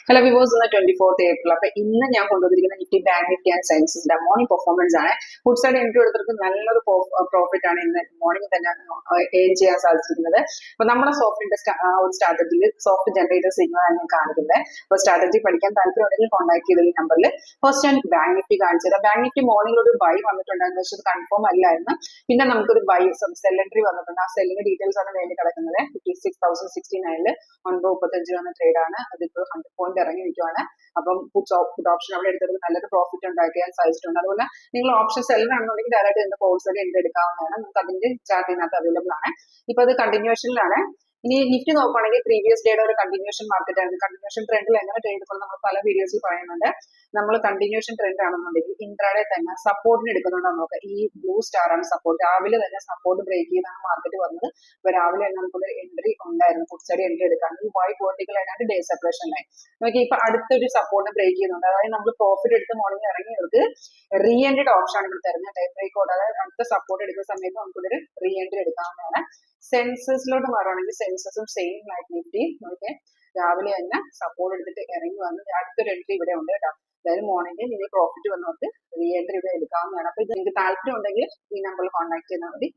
Hello വിവോസ് ഇന്ന് 24th April. അപ്പൊ ഇന്ന് ഞാൻ കൊണ്ടുവന്നിരിക്കുന്ന നിഫ്റ്റി ബാങ്ക് നിഫ്റ്റി ആൻഡ് സെൻസസിന്റെ മോർണിംഗ് പെർഫോമൻസ് ആണ്. ഫുഡ് സൈഡ് എൻട്രി എടുത്തവർക്ക് നല്ലൊരു പ്രോഫിറ്റ് ആണ് ഇന്ന് മോർണിംഗ് തന്നെ ഏൺ ചെയ്യാൻ സാധിച്ചിരിക്കുന്നത്. അപ്പൊ നമ്മുടെ സോഫ്റ്റിന്റെ ഒരു സ്ട്രാറ്റജിയിൽ സോഫ്റ്റ് ജനറേറ്റർ സിഗ്നൽ ആണ് ഞാൻ കാണിക്കുന്നത്. അപ്പൊ സ്ട്രാറ്റജി പഠിക്കാൻ താല്പര്യമുണ്ടെങ്കിൽ കോൺടാക്ട് ചെയ്ത ഈ നമ്പറിൽ ഫസ്റ്റ് ഞാൻ ബാങ്ക് നിഫ്റ്റി കാണിച്ചത്. ബാങ്ക് നിഫ്റ്റി മോർണിംഗിൽ ഒരു ബൈ വന്നിട്ടുണ്ടായിരുന്നു, പക്ഷെ കൺഫേം അല്ലായിരുന്നു. പിന്നെ നമുക്കൊരു ബൈ സെൽ എൻട്രി വന്നിട്ടുണ്ട്. ആ സെല്ലിന്റെ ഡീറ്റെയിൽസ് ആണ് വേണ്ടി കിടക്കുന്നത്. 56,069 9.35 വന്ന ട്രേഡ് ആണ്. അതിപ്പോൾ 100 പോയിന്റ് ഇറങ്ങി നിൽക്കുവാണ്. അപ്പം പുട്ട് ഓപ്ഷൻ അവിടെ എടുത്തത് നല്ലൊരു പ്രോഫിറ്റ് ഉണ്ടാക്കിയാൽ സാധിച്ചിട്ടുണ്ട്. അതുപോലെ നിങ്ങൾ ഓപ്ഷൻ സെല്ലർ ആണെന്നുണ്ടെങ്കിൽ ഡയറക്റ്റ് ഇതിന്റെ ഹോൾസെയിൽ എൻട്രി എടുക്കാവുന്നതാണ്. നമുക്ക് അതിന്റെ ചാർട്ടിനകത്ത് അവൈലബിൾ ആണ്. ഇപ്പൊ അത് കണ്ടിന്യൂഷനിലാണ്. ഇനി നിഫ്റ്റി നോക്കുകയാണെങ്കിൽ പ്രീവിയസ് ഡേയുടെ ഒരു കണ്ടിന്യൂഷൻ മാർക്കറ്റ് ആയിരുന്നു. കണ്ടിന്യൂഷൻ ട്രെൻഡിൽ എങ്ങനെ ട്രേഡ് എടുക്കണം നമ്മൾ പല വീഡിയോസിൽ പറയുന്നുണ്ട്. നമ്മൾ കണ്ടിന്യൂഷൻ ട്രെൻഡ് ആണെന്നുണ്ടെങ്കിൽ ഇൻട്രാഡേ തന്നെ സപ്പോർട്ടിന് എടുക്കുന്നുണ്ടോ നോക്കുക. ഈ ബ്ലൂ സ്റ്റാർ ആണ് സപ്പോർട്ട്. രാവിലെ തന്നെ സപ്പോർട്ട് ബ്രേക്ക് ചെയ്താണ് മാർക്കറ്റ് വന്നത്. അപ്പൊ രാവിലെ തന്നെ നമുക്കൊരു എൻട്രി ഉണ്ടായിരുന്നു, ഫുഡ് സൈഡ് എൻട്രി എടുക്കാൻ. ഈ വൈറ്റ് വെർട്ടിക്കൽ ആയിട്ട് ഡേ സെപ്പറേഷൻ ലൈൻ നോക്കി. ഇപ്പൊ അടുത്തൊരു സപ്പോർട്ട് ബ്രേക്ക് ചെയ്യുന്നുണ്ട്. അതായത് നമ്മൾ പ്രോഫിറ്റ് എടുത്ത് മോർണിംഗ് ഇറങ്ങിയവർക്ക് റീ എൻട്രി ഓപ്ഷൻ ആണ് ഇവിടെ തരുന്നത്. ടൈം ബ്രേക്ക് ഔട്ട്, അതായത് അടുത്ത സപ്പോർട്ട് എടുക്കുന്ന സമയത്ത് നമുക്കൊരു റീ എൻട്രി എടുക്കാവുന്നതാണ്. സെൻസസിലോട്ട് മാറുകയാണെങ്കിൽ സെൻസസും സെയിം ലൈക്ക് നിഫ്റ്റി നോക്കിയാൽ രാവിലെ തന്നെ സപ്പോർട്ട് എടുത്തിട്ട് ഇറങ്ങി വന്ന് അടുത്തൊരു എൻട്രി ഇവിടെ ഉണ്ട് കേട്ടോ. അതായത് മോർണിംഗ് നിങ്ങൾ പ്രോഫിറ്റ് വന്നവർക്ക് റീ എൻട്രി ഇവിടെ എടുക്കാവുന്നതാണ്. അപ്പൊ ഇത് നിങ്ങൾക്ക് താല്പര്യം ഉണ്ടെങ്കിൽ ഈ നമ്പറിൽ കോൺടാക്ട് ചെയ്താൽ മതി.